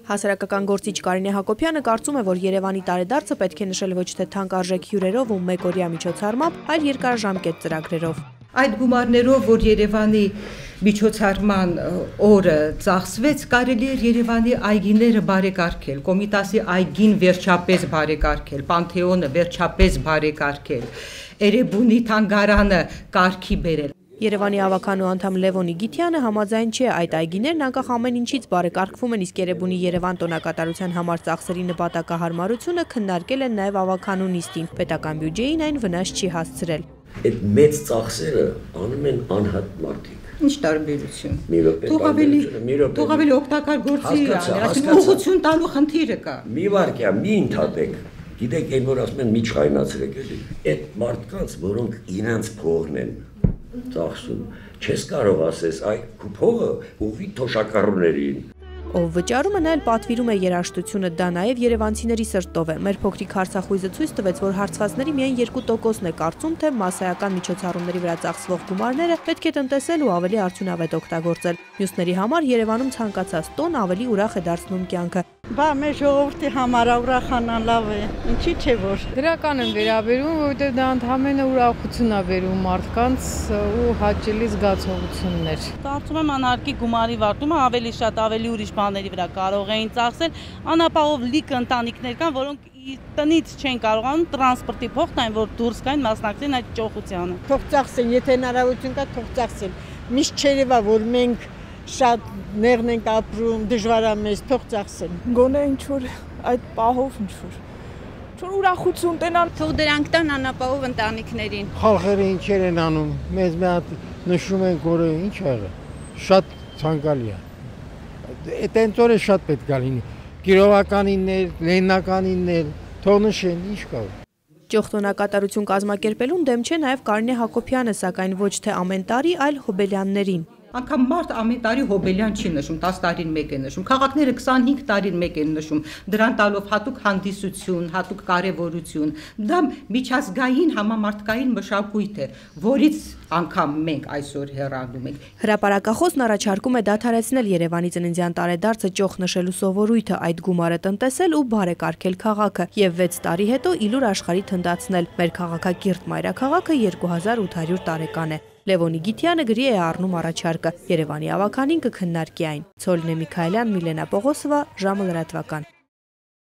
Հասարակական գործիչ Կարինե Հակոբյանը կարծում է, որ Երևանի տարեդարձը պետք է նշել ոչ թե թանկարժեք հյուրերով ու մեկօրյա միջոցառմամբ, այլ երկարաժամկետ ծրագրերով։ Այդ գումարներով, որ Երևանի միջոցառման օրը ծախսվեց, կարելի էր Երևանի այգիները բարեկարգել, Կոմիտասի այգին վերջապես բարեկարգել, Պանթեոնը վերջապես բարեկարգել, Էրեբունի թանգարանը կարգի բերել։ Երևանի ավականու անդամ Լևոնի Գիթյանը համաձայն չէ, այդ այգիներն անկախ ամեն ինչից բարեկարգվում են, իսկ Էրեբունի Երևան տոնակատարության համար ծախսերի նպատակահարմարությունը քննարկել են նաև ավականու նիստին, պետական բյուջեին այն վնաս չի հասցրել։ Այդ մեծ ծախսերը անում են անհատ մարդիկ։ Ինչ տարբերություն։ Թող ավելի օգտակար գործի ուղղություն տալու խնդիրը կա։ Մի վարքյա, մի ընդհատեք։ Գիտեք, այն որ ասում են մի չխայնացրեք էլի։ Այդ մարդկանց, որոնք իրենց փողն են ծախսում, չես կարող ասես, այ քո փողը ուղղի թոշակառուներին։ Ով վճարում է, նա էլ պատվիրում է երաժշտությունը, դա նաև երևանցիների սրտով է։ Մեր փոքրիկ հարցախույզը ցույց տվեց, որ հարցվածների միայն 2%-ն է կարծում, թե մասսայական միջոցառումների վրա ծախսվող գումարները պետք է տնտեսել ու ավելի արդյունավետ օգտագործել։ Մյուսների համար Երևանում ցանկացած տոն ավելի ուրախ է դարձնում կյանքը։ Բա մեր ժողովրդի համար ուրախանան լավ է, ինչի՞ չէ որ։ Դրական եմ վերաբերում, որովհետև դա ընդհանրապես ուրախություն է բերում մարդկանց ու հաճելի զգացողություններ։ Կարծում եմ անհարկի գումարի վարտումը ավելի շատ ավելի ուրիշ բաների վրա կարող էին ծախսել, անապահով լիքը ընտանիքներ կան, որոնք տնից չեն կարողանում տրանսպորտի փոխ տային, որ դուրս գային մասնակցեն այդ ճոխությանը։ Թող ծախսեն, եթե հնարավորություն կա, թող ծախսեն։ Միշտ չերևա, որ մենք շատ նեղն ենք ապրում, դժվար է մեզ, թող ծախսեն։ Գոնե ինչ-որ այդ պահով ինչ-որ ուրախություն տենան։ Թող դրանք տան անապահով ընտանիքներին։ Խալխերը ինչեր են անում, մեզ մի հատ նշում են օրը, ինչ ա եղել։ Շատ ցանկալի է։ Այդ օրը շատ պետք է լինի։ Կիրովականիններ, Լենինականիններ, թող նշեն, ինչ կա։ Ճոխտոնակատարություն կազմակերպելուն դեմ չէ նաև Կարինե Հակոբյանը, սակայն ոչ թե ամեն տարի, այլ հոբելյաններին։ Անկամ մարդ ամեն տարի հոբելյան չի նշում, 10 տարին մեկ է նշում, քաղաքները 25 տարին մեկ են նշում, դրան տալով հատուկ հանդիսություն, հատուկ կարևորություն, դա միջազգային համամարտկային մշակույթ է, որից անգամ մենք այսօր հեռանում ենք։ Հրապարակախոսն առաջարկում է դադարեցնել Երևանի ծննդյան տարեդարձը ճոխ նշելու սովորույթը, այդ գումարը տնտեսել ու բարեկարգել քաղաքը եւ 6 տարի հետո իլուր աշխարհի թնդացնել։ Մեր քաղաքակիրթ մայրաքաղաքը 2800 տարեկան է։ Լևոնի Գիթյանը գրի է առնում առաջարկը, Երևանի ավականին կքննարկի այն։ Ցոլնե Միքայելյան, Միլենա Պողոսովա, ժամը լրատվական։